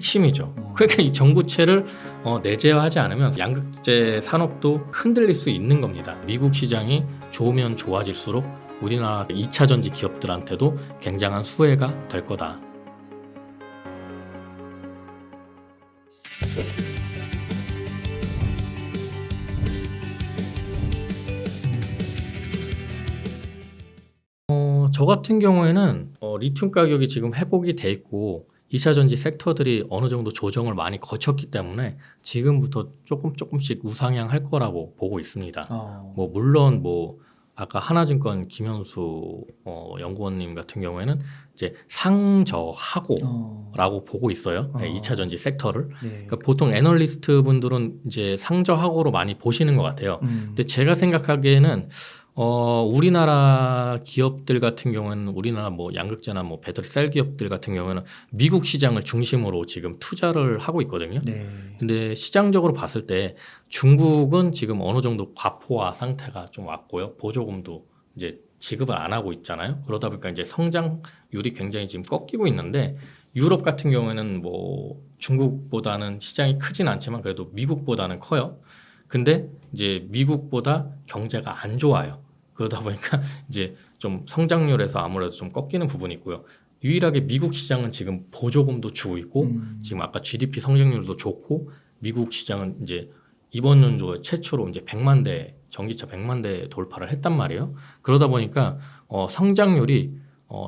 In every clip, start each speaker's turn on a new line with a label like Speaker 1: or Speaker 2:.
Speaker 1: 핵심이죠. 그러니까 이 전구체를 내재화하지 않으면 양극재 산업도 흔들릴 수 있는 겁니다. 미국 시장이 좋으면 좋아질수록 우리나라 2차 전지 기업들한테도 굉장한 수혜가 될 거다. 저 같은 경우에는 리튬 가격이 지금 회복이 돼 있고 2차 전지 섹터들이 어느 정도 조정을 많이 거쳤기 때문에 지금부터 조금씩 우상향할 거라고 보고 있습니다. 뭐 물론 뭐 아까 하나증권 김현수 연구원님 같은 경우에는 이제 상저하고라고 보고 있어요. 2차 전지 섹터를.
Speaker 2: 네.
Speaker 1: 그러니까 보통 애널리스트 분들은 이제 상저하고로 많이 보시는 것 같아요. 근데 제가 생각하기에는 우리나라 기업들 같은 경우는 우리나라 뭐 양극재나 뭐 배터리 셀 기업들 같은 경우는 미국 시장을 중심으로 지금 투자를 하고 있거든요.
Speaker 2: 네.
Speaker 1: 근데 시장적으로 봤을 때 중국은 지금 어느 정도 과포화 상태가 좀 왔고요. 보조금도 이제 지급을 안 하고 있잖아요. 그러다 보니까 이제 성장률이 굉장히 지금 꺾이고 있는데 유럽 같은 경우에는 뭐 중국보다는 시장이 크진 않지만 그래도 미국보다는 커요. 근데 이제 미국보다 경제가 안 좋아요. 그러다 보니까 이제 좀 성장률에서 아무래도 좀 꺾이는 부분이 있고요. 유일하게 미국 시장은 지금 보조금도 주고 있고 지금 아까 GDP 성장률도 좋고 미국 시장은 이제 이번 연도에 최초로 이제 100만 대 전기차 100만 대 돌파를 했단 말이에요. 그러다 보니까 성장률이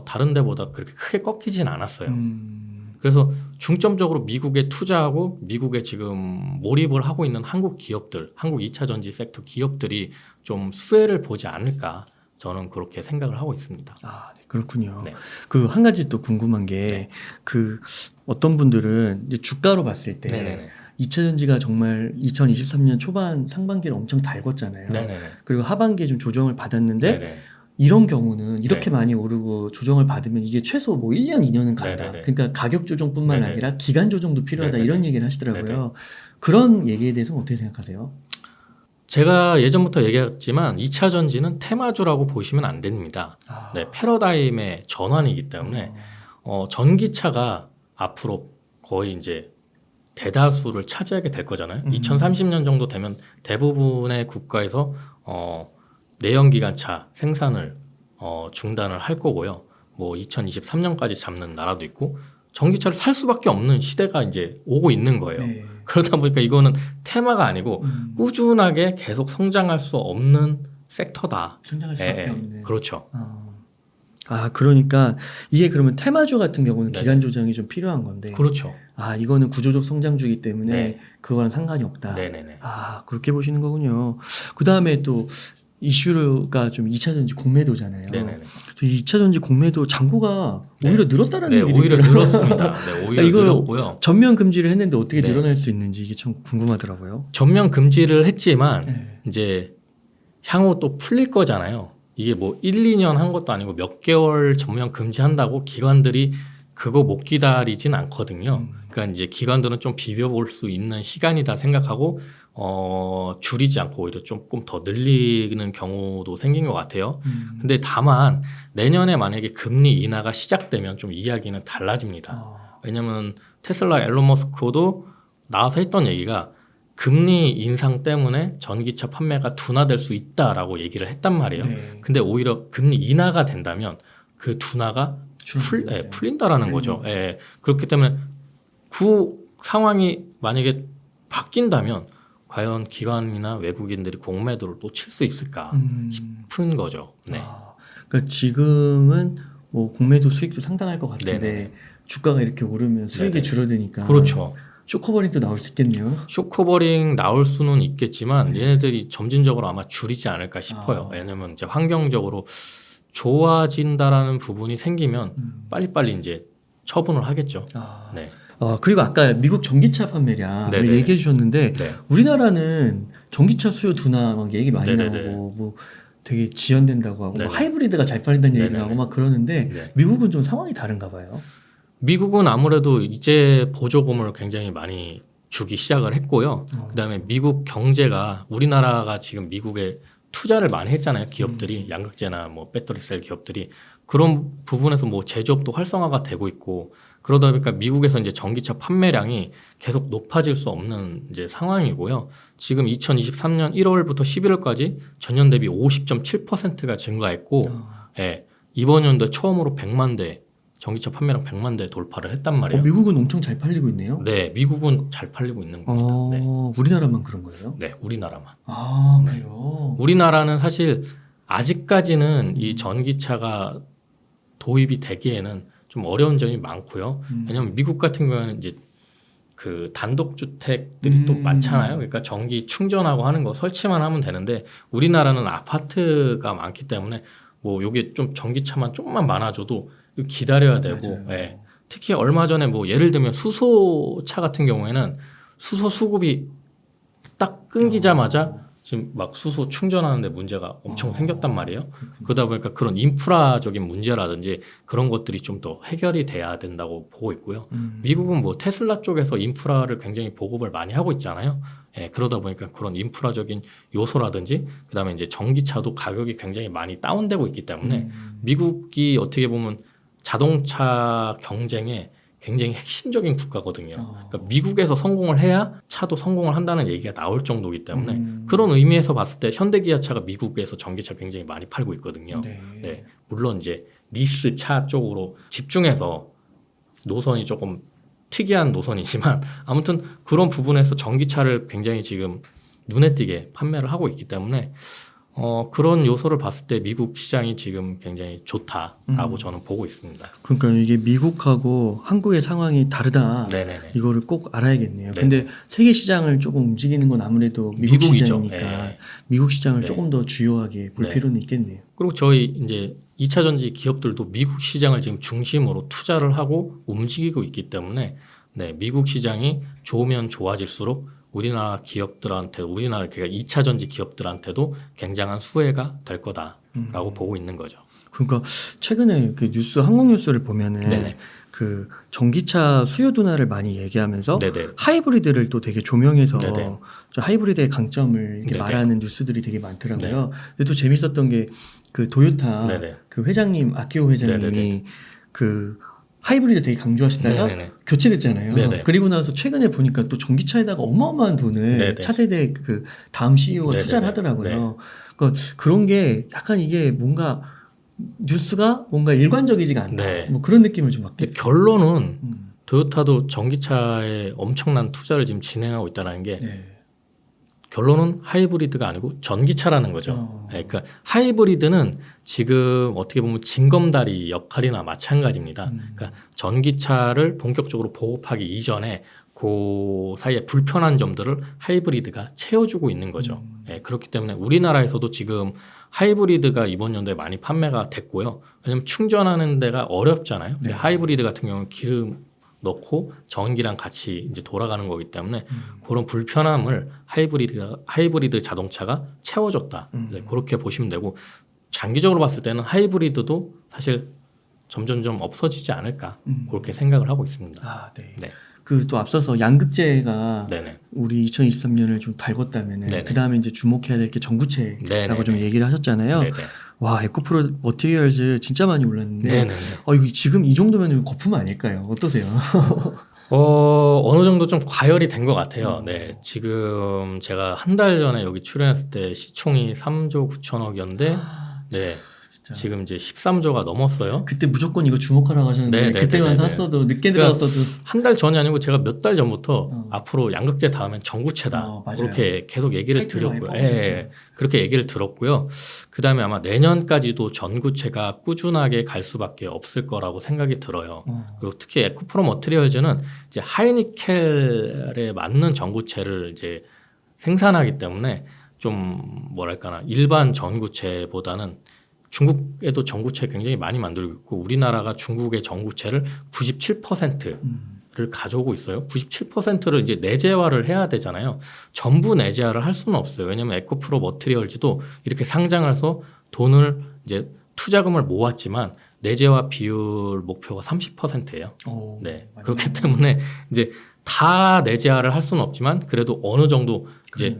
Speaker 1: 다른 데보다 그렇게 크게 꺾이진 않았어요. 그래서 중점적으로 미국에 투자하고 미국에 지금 몰입을 하고 있는 한국 기업들, 한국 2차 전지 섹터 기업들이 좀 수혜를 보지 않을까 저는 그렇게 생각을 하고 있습니다.
Speaker 2: 아, 네, 그렇군요.
Speaker 1: 네.
Speaker 2: 그 한 가지 또 궁금한 게 그 어떤 분들은 이제 주가로 봤을 때
Speaker 1: 네네네.
Speaker 2: 2차 전지가 정말 2023년 초반 상반기를 엄청 달궜잖아요.
Speaker 1: 네네네.
Speaker 2: 그리고 하반기에 좀 조정을 받았는데
Speaker 1: 네네.
Speaker 2: 이런 경우는 이렇게
Speaker 1: 네.
Speaker 2: 많이 오르고 조정을 받으면 이게 최소 뭐 1년, 2년은 간다.
Speaker 1: 네네네.
Speaker 2: 그러니까 가격 조정뿐만
Speaker 1: 네네.
Speaker 2: 아니라 기간 조정도 필요하다.
Speaker 1: 네네네.
Speaker 2: 이런 얘기를 하시더라고요.
Speaker 1: 네네.
Speaker 2: 그런 얘기에 대해서는 어떻게 생각하세요?
Speaker 1: 제가 예전부터 얘기했지만 2차 전지는 테마주라고 보시면 안 됩니다. 네, 패러다임의 전환이기 때문에 전기차가 앞으로 거의 이제 대다수를 차지하게 될 거잖아요. 2030년 정도 되면 대부분의 국가에서 내연기관차 생산을 중단을 할 거고요. 뭐 2023년까지 잡는 나라도 있고 전기차를 살 수밖에 없는 시대가 이제 오고 있는 거예요.
Speaker 2: 네.
Speaker 1: 그러다 보니까 이거는 테마가 아니고 꾸준하게 계속 성장할 수 없는 섹터다.
Speaker 2: 성장할 수밖에 없는.
Speaker 1: 그렇죠.
Speaker 2: 아, 그러니까 이게 그러면 테마주 같은 경우는
Speaker 1: 네네.
Speaker 2: 기간 조정이 좀 필요한 건데.
Speaker 1: 그렇죠.
Speaker 2: 아, 이거는 구조적 성장주이기 때문에
Speaker 1: 네.
Speaker 2: 그거랑 상관이 없다.
Speaker 1: 네네네.
Speaker 2: 아, 그렇게 보시는 거군요. 그 다음에 또 이슈가 좀 2차 전지 공매도잖아요.
Speaker 1: 네네네.
Speaker 2: 2차 전지 공매도 잔고가
Speaker 1: 네.
Speaker 2: 오히려 늘었다라는
Speaker 1: 네,
Speaker 2: 얘기도
Speaker 1: 오히려
Speaker 2: 있더라고요.
Speaker 1: 늘었습니다. 네, 오히려
Speaker 2: 이거
Speaker 1: 늘었고요.
Speaker 2: 전면 금지를 했는데 어떻게
Speaker 1: 네.
Speaker 2: 늘어날 수 있는지 이게 참 궁금하더라고요.
Speaker 1: 전면 금지를 했지만
Speaker 2: 네.
Speaker 1: 이제 향후 또 풀릴 거잖아요. 이게 뭐 1, 2년 한 것도 아니고 몇 개월 전면 금지한다고 기관들이 그거 못 기다리진 않거든요. 그러니까 이제 기관들은 좀 비벼볼 수 있는 시간이다 생각하고 줄이지 않고 오히려 조금 더 늘리는 경우도 생긴 것 같아요. 근데 다만 내년에 만약에 금리 인하가 시작되면 좀 이야기는 달라집니다. 왜냐면 테슬라 앨런 머스크도 나와서 했던 얘기가 금리 인상 때문에 전기차 판매가 둔화될 수 있다라고 얘기를 했단 말이에요.
Speaker 2: 네.
Speaker 1: 근데 오히려 금리 인하가 된다면 그 둔화가 풀린다라는 거죠. 예. 그렇기 때문에 그 상황이 만약에 바뀐다면 과연 기관이나 외국인들이 공매도를 또 칠 수 있을까 싶은 거죠. 네.
Speaker 2: 그러니까 지금은 뭐 공매도 수익도 상당할 것 같은데
Speaker 1: 네네.
Speaker 2: 주가가 이렇게 오르면 수익이
Speaker 1: 네네.
Speaker 2: 줄어드니까
Speaker 1: 그렇죠.
Speaker 2: 쇼커버링도 나올 수 있겠네요.
Speaker 1: 쇼커버링 나올 수는 있겠지만 얘네들이 점진적으로 아마 줄이지 않을까 싶어요. 왜냐면 이제 환경적으로 좋아진다라는 부분이 생기면 빨리빨리 이제 처분을 하겠죠. 네.
Speaker 2: 그리고 아까 미국 전기차 판매량
Speaker 1: 네네.
Speaker 2: 얘기해 주셨는데
Speaker 1: 네.
Speaker 2: 우리나라는 전기차 수요 둔화 막 얘기 많이
Speaker 1: 네네네.
Speaker 2: 나오고 뭐 되게 지연된다고 하고
Speaker 1: 네네.
Speaker 2: 뭐 하이브리드가 잘 팔린다는 얘기도
Speaker 1: 네네네.
Speaker 2: 나오고 막 그러는데
Speaker 1: 네.
Speaker 2: 미국은 좀 상황이 다른가 봐요.
Speaker 1: 미국은 아무래도 이제 보조금을 굉장히 많이 주기 시작을 했고요. 그다음에 미국 경제가 우리나라가 지금 미국에 투자를 많이 했잖아요. 기업들이 양극재나 뭐 배터리 셀 기업들이 그런 부분에서 뭐 제조업도 활성화가 되고 있고 그러다 보니까 미국에서 이제 전기차 판매량이 계속 높아질 수 없는 이제 상황이고요. 지금 2023년 1월부터 11월까지 전년 대비 50.7%가 증가했고, 예, 이번 연도에 처음으로 100만 대 전기차 판매량 100만 대 돌파를 했단 말이에요.
Speaker 2: 미국은 엄청 잘 팔리고 있네요.
Speaker 1: 네, 미국은 잘 팔리고 있는 겁니다. 네.
Speaker 2: 우리나라만 그런 거예요?
Speaker 1: 네, 우리나라만.
Speaker 2: 아, 그래요?
Speaker 1: 우리나라는 사실 아직까지는 이 전기차가 도입이 되기에는 좀 어려운 점이 많고요. 왜냐하면 미국 같은 경우에는 이제 그 단독주택들이 또 많잖아요. 그러니까 전기 충전하고 하는 거 설치만 하면 되는데 우리나라는 아파트가 많기 때문에 뭐 요게 좀 전기차만 조금만 많아져도 기다려야 되고, 예. 특히 얼마 전에 뭐 예를 들면 수소차 같은 경우에는 수소 수급이 딱 끊기자마자 지금 막 수소 충전하는데 문제가 엄청 생겼단 말이에요. 그러다 보니까 그런 인프라적인 문제라든지 그런 것들이 좀 더 해결이 돼야 된다고 보고 있고요. 미국은 뭐 테슬라 쪽에서 인프라를 굉장히 보급을 많이 하고 있잖아요. 예, 그러다 보니까 그런 인프라적인 요소라든지 그다음에 이제 전기차도 가격이 굉장히 많이 다운되고 있기 때문에 미국이 어떻게 보면 자동차 경쟁에 굉장히 핵심적인 국가거든요. 그러니까 미국에서 성공을 해야 차도 성공을 한다는 얘기가 나올 정도이기 때문에 그런 의미에서 봤을 때 현대기아차가 미국에서 전기차 굉장히 많이 팔고 있거든요. 네. 물론 이제 니스 차 쪽으로 집중해서 노선이 조금 특이한 노선이지만 아무튼 그런 부분에서 전기차를 굉장히 지금 눈에 띄게 판매를 하고 있기 때문에 그런 요소를 봤을 때 미국 시장이 지금 굉장히 좋다라고 저는 보고 있습니다.
Speaker 2: 그러니까 이게 미국하고 한국의 상황이 다르다.
Speaker 1: 네네네.
Speaker 2: 이거를 꼭 알아야겠네요.
Speaker 1: 네.
Speaker 2: 근데 세계 시장을 조금 움직이는 건 아무래도 미국
Speaker 1: 미국이죠.
Speaker 2: 시장이니까
Speaker 1: 네.
Speaker 2: 미국 시장을
Speaker 1: 네.
Speaker 2: 조금 더 주요하게 볼
Speaker 1: 네.
Speaker 2: 필요는 있겠네요.
Speaker 1: 그리고 저희 이제 2차 전지 기업들도 미국 시장을 지금 중심으로 투자를 하고 움직이고 있기 때문에 네, 미국 시장이 좋으면 좋아질수록 우리나라 기업들한테 우리나라 그러니까 2차 전지 기업들한테도 굉장한 수혜가 될 거다라고 보고 있는 거죠.
Speaker 2: 그러니까 최근에 그 뉴스 한국 뉴스를 보면은
Speaker 1: 네네.
Speaker 2: 그 전기차 수요 둔화를 많이 얘기하면서
Speaker 1: 네네.
Speaker 2: 하이브리드를 또 되게 조명해서
Speaker 1: 네네.
Speaker 2: 좀 하이브리드의 강점을 이렇게
Speaker 1: 네네.
Speaker 2: 말하는 뉴스들이 되게 많더라고요. 근데 또 재밌었던 게 그 도요타
Speaker 1: 네네.
Speaker 2: 그 회장님 아키오 회장님이
Speaker 1: 네네네.
Speaker 2: 그 하이브리드 되게 강조하시다가
Speaker 1: 네네네.
Speaker 2: 교체됐잖아요.
Speaker 1: 네네.
Speaker 2: 그리고 나서 최근에 보니까 또 전기차에다가 어마어마한 돈을
Speaker 1: 네네.
Speaker 2: 차세대 그 다음 CEO가
Speaker 1: 네네네.
Speaker 2: 투자를 하더라고요. 그러니까 그런 게 약간 이게 뭔가 뉴스가 뭔가 일관적이지가 않다.
Speaker 1: 네.
Speaker 2: 뭐 그런 느낌을 좀 받게.
Speaker 1: 근데 결론은 도요타도 전기차에 엄청난 투자를 지금 진행하고 있다는 게
Speaker 2: 네.
Speaker 1: 결론은 하이브리드가 아니고 전기차라는 거죠. 네, 그러니까 하이브리드는 지금 어떻게 보면 징검다리 역할이나 마찬가지입니다. 그러니까 전기차를 본격적으로 보급하기 이전에 그 사이에 불편한 점들을 하이브리드가 채워주고 있는 거죠. 네, 그렇기 때문에 우리나라에서도 지금 하이브리드가 이번 연도에 많이 판매가 됐고요. 왜냐하면 충전하는 데가 어렵잖아요. 근데 하이브리드 같은 경우는 기름 넣고 전기랑 같이 이제 돌아가는 거기 때문에 그런 불편함을 하이브리드 자동차가 채워줬다. 네, 그렇게 보시면 되고 장기적으로 봤을 때는 하이브리드도 사실 점점점 없어지지 않을까 그렇게 생각을 하고 있습니다.
Speaker 2: 아, 네.
Speaker 1: 네.
Speaker 2: 그 또 앞서서 양극재가
Speaker 1: 네네.
Speaker 2: 우리 2023년을 좀 달궜다면은
Speaker 1: 네네.
Speaker 2: 그 다음에 이제 주목해야 될 게 전구체라고
Speaker 1: 네네네.
Speaker 2: 좀 얘기를 하셨잖아요.
Speaker 1: 네네.
Speaker 2: 와, 에코프로 머티리얼즈 진짜 많이 올랐는데
Speaker 1: 네네네.
Speaker 2: 이거 지금 이 정도면 거품 아닐까요? 어떠세요?
Speaker 1: 어느 정도 좀 과열이 된 것 같아요. 네. 지금 제가 한 달 전에 여기 출연했을 때 시총이 3조 9천억이었는데, 네.
Speaker 2: 진짜.
Speaker 1: 지금 이제 13조가 넘었어요.
Speaker 2: 그때 무조건 이거 주목하라고 하셨는데
Speaker 1: 네네네네네.
Speaker 2: 그때만 샀어도 늦게
Speaker 1: 그러니까
Speaker 2: 들어갔어도
Speaker 1: 한 달 전이 아니고 제가 몇 달 전부터 앞으로 양극재 다음엔 전구체다.
Speaker 2: 맞아요.
Speaker 1: 그렇게 계속 얘기를
Speaker 2: 타이틀을 많이
Speaker 1: 드렸고요.
Speaker 2: 뽑으셨죠.
Speaker 1: 예, 그렇게 얘기를 들었고요. 그 다음에 아마 내년까지도 전구체가 꾸준하게 갈 수밖에 없을 거라고 생각이 들어요. 그리고 특히 에코프로 머티리얼즈는 이제 하이니켈에 맞는 전구체를 이제 생산하기 때문에 좀 뭐랄까나 일반 전구체보다는 중국에도 전구체 굉장히 많이 만들고 있고 우리나라가 중국의 전구체를 97%를 가져오고 있어요. 97%를 이제 내재화를 해야 되잖아요. 전부 내재화를 할 수는 없어요. 왜냐하면 에코프로 머티리얼즈도 이렇게 상장해서 돈을 이제 투자금을 모았지만 내재화 비율 목표가 30%예요. 네. 그렇기 때문에 이제 다 내재화를 할 수는 없지만 그래도 어느 정도 이제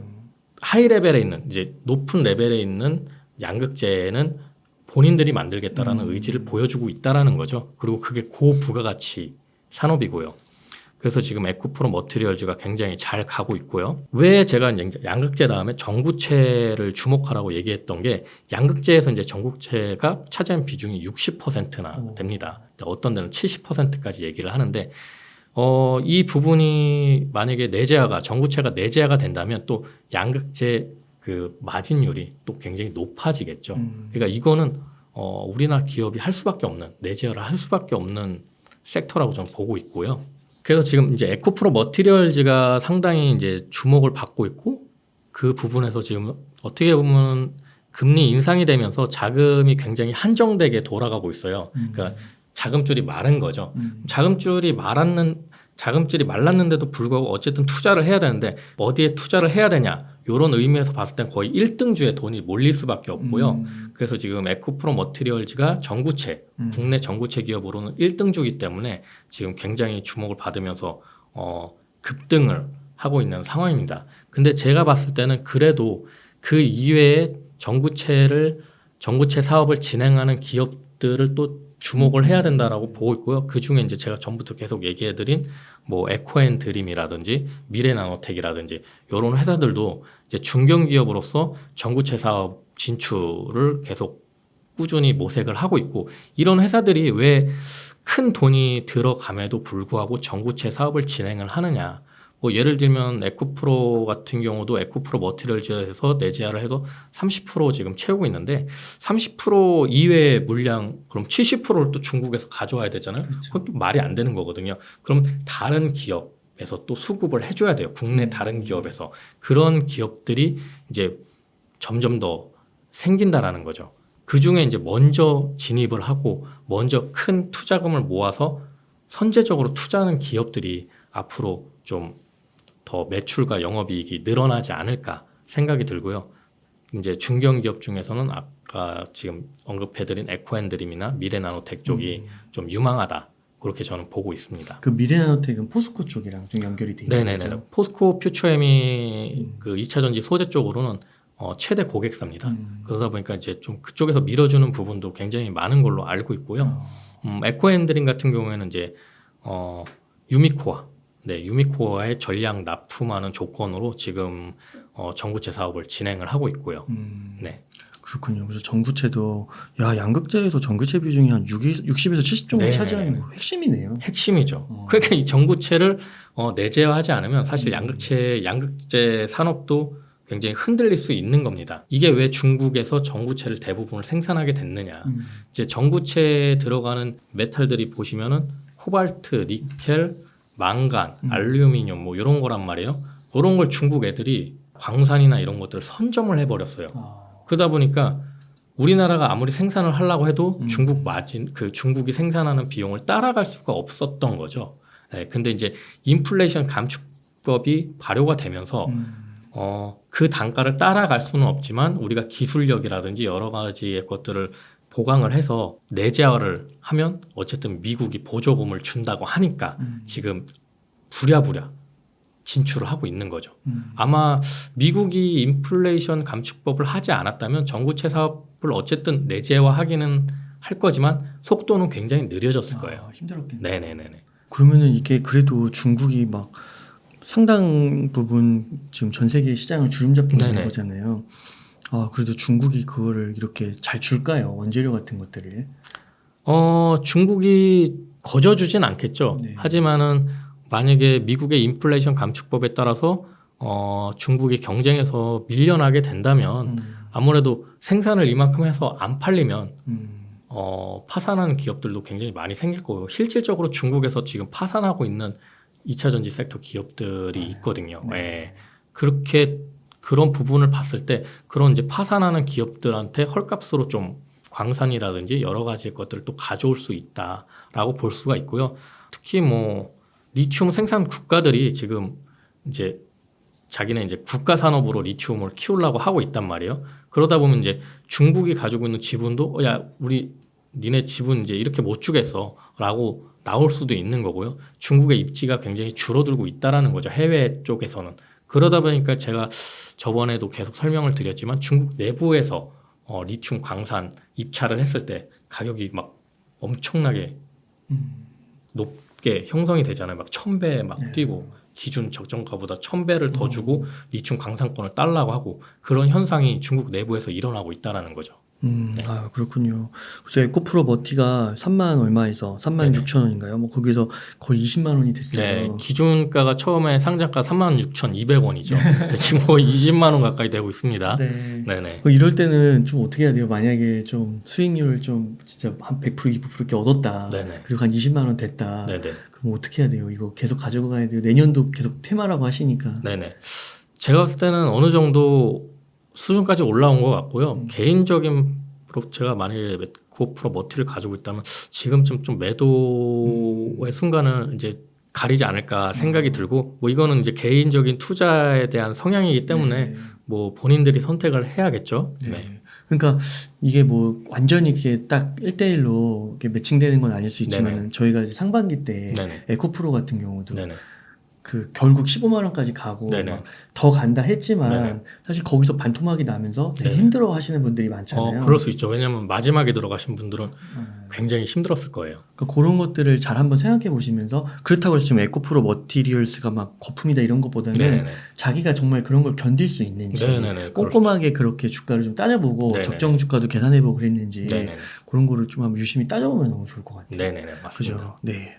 Speaker 1: 하이 레벨에 있는 이제 높은 레벨에 있는 양극재는 본인들이 만들겠다라는 의지를 보여주고 있다라는 거죠. 그리고 그게 고부가가치 산업이고요. 그래서 지금 에코프로 머티리얼즈가 굉장히 잘 가고 있고요. 왜 제가 이제 양극재 다음에 전구체를 주목하라고 얘기했던 게 양극재에서 이제 전구체가 차지하는 비중이 60%나 됩니다. 어떤 데는 70%까지 얘기를 하는데 이 부분이 만약에 내재화가 전구체가 내재화가 된다면 또 양극재 그 마진율이 또 굉장히 높아지겠죠. 그러니까 이거는 우리나라 기업이 할 수밖에 없는 내재화를 할 수밖에 없는 섹터라고 저는 보고 있고요. 그래서 지금 이제 에코프로 머티리얼즈가 상당히 이제 주목을 받고 있고 그 부분에서 지금 어떻게 보면 금리 인상이 되면서 자금이 굉장히 한정되게 돌아가고 있어요. 그러니까 자금줄이 마른 거죠. 자금줄이 말랐는데도 불구하고 어쨌든 투자를 해야 되는데 어디에 투자를 해야 되냐 이런 의미에서 봤을 땐 거의 1등주에 돈이 몰릴 수밖에 없고요. 그래서 지금 에코프로 머티리얼즈가 전구체 국내 전구체 기업으로는 1등주이기 때문에 지금 굉장히 주목을 받으면서 급등을 하고 있는 상황입니다. 근데 제가 봤을 때는 그래도 그 이외에 전구체 사업을 진행하는 기업들을 또 주목을 해야 된다라고 보고 있고요. 그 중에 이제 제가 전부터 계속 얘기해드린 뭐 에코앤드림이라든지 미래나노텍이라든지 이런 회사들도 이제 중견기업으로서 전구체 사업 진출을 계속 꾸준히 모색을 하고 있고 이런 회사들이 왜 큰 돈이 들어감에도 불구하고 전구체 사업을 진행을 하느냐. 뭐 예를 들면 에코프로 같은 경우도 에코프로 머티리얼즈에서 내재화를 해서 30% 지금 채우고 있는데 30% 이외의 물량 그럼 70%를 또 중국에서 가져와야 되잖아요.
Speaker 2: 그렇죠.
Speaker 1: 그것도 말이 안 되는 거거든요. 그럼 다른 기업에서 또 수급을 해줘야 돼요. 국내 다른 기업에서 그런 기업들이 이제 점점 더 생긴다라는 거죠. 그 중에 이제 먼저 진입을 하고 먼저 큰 투자금을 모아서 선제적으로 투자하는 기업들이 앞으로 좀 더 매출과 영업이익이 늘어나지 않을까 생각이 들고요. 이제 중견기업 중에서는 아까 지금 언급해드린 에코앤드림이나 미래나노텍 쪽이 좀 유망하다. 그렇게 저는 보고 있습니다.
Speaker 2: 그 미래나노텍은 포스코 쪽이랑 좀 연결이 돼 있는
Speaker 1: 네네네.
Speaker 2: 거죠?
Speaker 1: 포스코 퓨처엠이 그 2차전지 소재 쪽으로는 최대 고객사입니다. 그러다 보니까 이제 좀 그쪽에서 밀어주는 부분도 굉장히 많은 걸로 알고 있고요. 에코앤드림 같은 경우에는 이제 유미코아, 유미코아의 전량 납품하는 조건으로 지금 전구체 사업을 진행을 하고 있고요. 네.
Speaker 2: 그렇군요. 그래서 전구체도 양극재에서 전구체 비중이 한 60에서 70 정도
Speaker 1: 네네네.
Speaker 2: 차지하는 거 핵심이네요.
Speaker 1: 핵심이죠. 그러니까 이 전구체를 내재화하지 않으면 사실 양극재 산업도 굉장히 흔들릴 수 있는 겁니다. 이게 왜 중국에서 전구체를 대부분을 생산하게 됐느냐. 이제 전구체에 들어가는 메탈들이 보시면은 코발트, 니켈, 망간, 알루미늄 뭐 이런 거란 말이에요. 이런 걸 중국 애들이 광산이나 이런 것들을 선점을 해버렸어요. 그러다 보니까 우리나라가 아무리 생산을 하려고 해도 중국이 생산하는 비용을 따라갈 수가 없었던 거죠. 네, 근데 이제 인플레이션 감축법이 발효가 되면서 그 단가를 따라갈 수는 없지만 우리가 기술력이라든지 여러 가지의 것들을 보강을 해서 내재화를 하면 어쨌든 미국이 보조금을 준다고 하니까 지금 부랴부랴 진출을 하고 있는 거죠. 아마 미국이 인플레이션 감축법을 하지 않았다면 전구체 사업을 어쨌든 내재화하기는 할 거지만 속도는 굉장히 느려졌을 거예요.
Speaker 2: 힘들었겠네요.
Speaker 1: 네네네.
Speaker 2: 그러면은 이게 그래도 중국이 막 상당 부분 지금 전 세계 시장을 주름잡고 있는
Speaker 1: 네네.
Speaker 2: 거잖아요. 그래도 중국이 그거를 이렇게 잘 줄까요? 원재료 같은 것들을.
Speaker 1: 중국이 거저주진 않겠죠.
Speaker 2: 네.
Speaker 1: 하지만은 만약에 미국의 인플레이션 감축법에 따라서 중국이 경쟁에서 밀려나게 된다면 아무래도 생산을 이만큼 해서 안 팔리면 파산하는 기업들도 굉장히 많이 생길 거고요. 실질적으로 중국에서 지금 파산하고 있는 2차 전지 섹터 기업들이 있거든요. 네. 그런 부분을 봤을 때 그런 이제 파산하는 기업들한테 헐값으로 좀 광산이라든지 여러 가지 것들을 또 가져올 수 있다라고 볼 수가 있고요. 특히 뭐 리튬 생산 국가들이 지금 이제 자기네 이제 국가 산업으로 리튬을 키우려고 하고 있단 말이에요. 그러다 보면 이제 중국이 가지고 있는 지분도 니네 지분 이제 이렇게 못 주겠어라고 나올 수도 있는 거고요. 중국의 입지가 굉장히 줄어들고 있다라는 거죠. 해외 쪽에서는. 그러다 보니까 제가 저번에도 계속 설명을 드렸지만 중국 내부에서 리튬 광산 입찰을 했을 때 가격이 막 엄청나게 쉽게 형성이 되잖아요. 막 1000배 막
Speaker 2: 네.
Speaker 1: 뛰고 기준 적정가보다 1000배를 더 주고 리튬 강상권을 달라고 하고 그런 현상이 중국 내부에서 일어나고 있다라는 거죠. 네.
Speaker 2: 아, 그렇군요. 그래서 에코프로 머티가 3만 얼마에서 3만
Speaker 1: 네네.
Speaker 2: 6천 원인가요? 뭐 거기서 거의 20만 원이
Speaker 1: 네,
Speaker 2: 됐어요.
Speaker 1: 기준가가 처음에 상장가 36,200원이죠. 지금 거의 20만 원 가까이 되고 있습니다.
Speaker 2: 네.
Speaker 1: 네네.
Speaker 2: 이럴 때는 좀 어떻게 해야 돼요? 만약에 좀 수익률 좀 진짜 한 100% 200% 이렇게 얻었다.
Speaker 1: 네네.
Speaker 2: 그리고 한 20만 원 됐다.
Speaker 1: 네네.
Speaker 2: 그럼 어떻게 해야 돼요? 이거 계속 가지고 가야 돼요. 내년도 계속 테마라고 하시니까.
Speaker 1: 네네. 제가 봤을 때는 어느 정도 수준까지 올라온 것 같고요. 개인적인 제가 만약에 에코프로 머티를 가지고 있다면 지금쯤 좀 매도의 순간은 이제 가리지 않을까 생각이 들고 뭐 이거는 이제 개인적인 투자에 대한 성향이기 때문에
Speaker 2: 네.
Speaker 1: 뭐 본인들이 선택을 해야겠죠.
Speaker 2: 네.
Speaker 1: 네.
Speaker 2: 그러니까 이게 뭐 완전히 이렇게 딱 1대1로 이렇게 매칭되는 건 아닐 수 있지만
Speaker 1: 네네.
Speaker 2: 저희가 이제 상반기 때
Speaker 1: 네네.
Speaker 2: 에코프로 같은 경우도
Speaker 1: 네네.
Speaker 2: 그 결국 15만 원까지 가고
Speaker 1: 네네.
Speaker 2: 막 더 간다 했지만
Speaker 1: 네네.
Speaker 2: 사실 거기서 반토막이 나면서 되게
Speaker 1: 네네.
Speaker 2: 힘들어 하시는 분들이 많잖아요.
Speaker 1: 그럴 수 있죠. 왜냐면 마지막에 들어가신 분들은
Speaker 2: 네.
Speaker 1: 굉장히 힘들었을 거예요.
Speaker 2: 그러니까 그런 것들을 잘 한번 생각해 보시면서 그렇다고 해서 지금 에코프로 머티리얼스가 막 거품이다 이런 것보다는
Speaker 1: 네네네.
Speaker 2: 자기가 정말 그런 걸 견딜 수 있는지
Speaker 1: 네네네.
Speaker 2: 꼼꼼하게 그렇게 주가를 좀 따져보고
Speaker 1: 네네네.
Speaker 2: 적정 주가도 계산해보고 그랬는지
Speaker 1: 네네네.
Speaker 2: 그런 거를 좀 한번 유심히 따져보면 너무 좋을 것 같아요.
Speaker 1: 네네네. 맞습니다.
Speaker 2: 그죠? 네.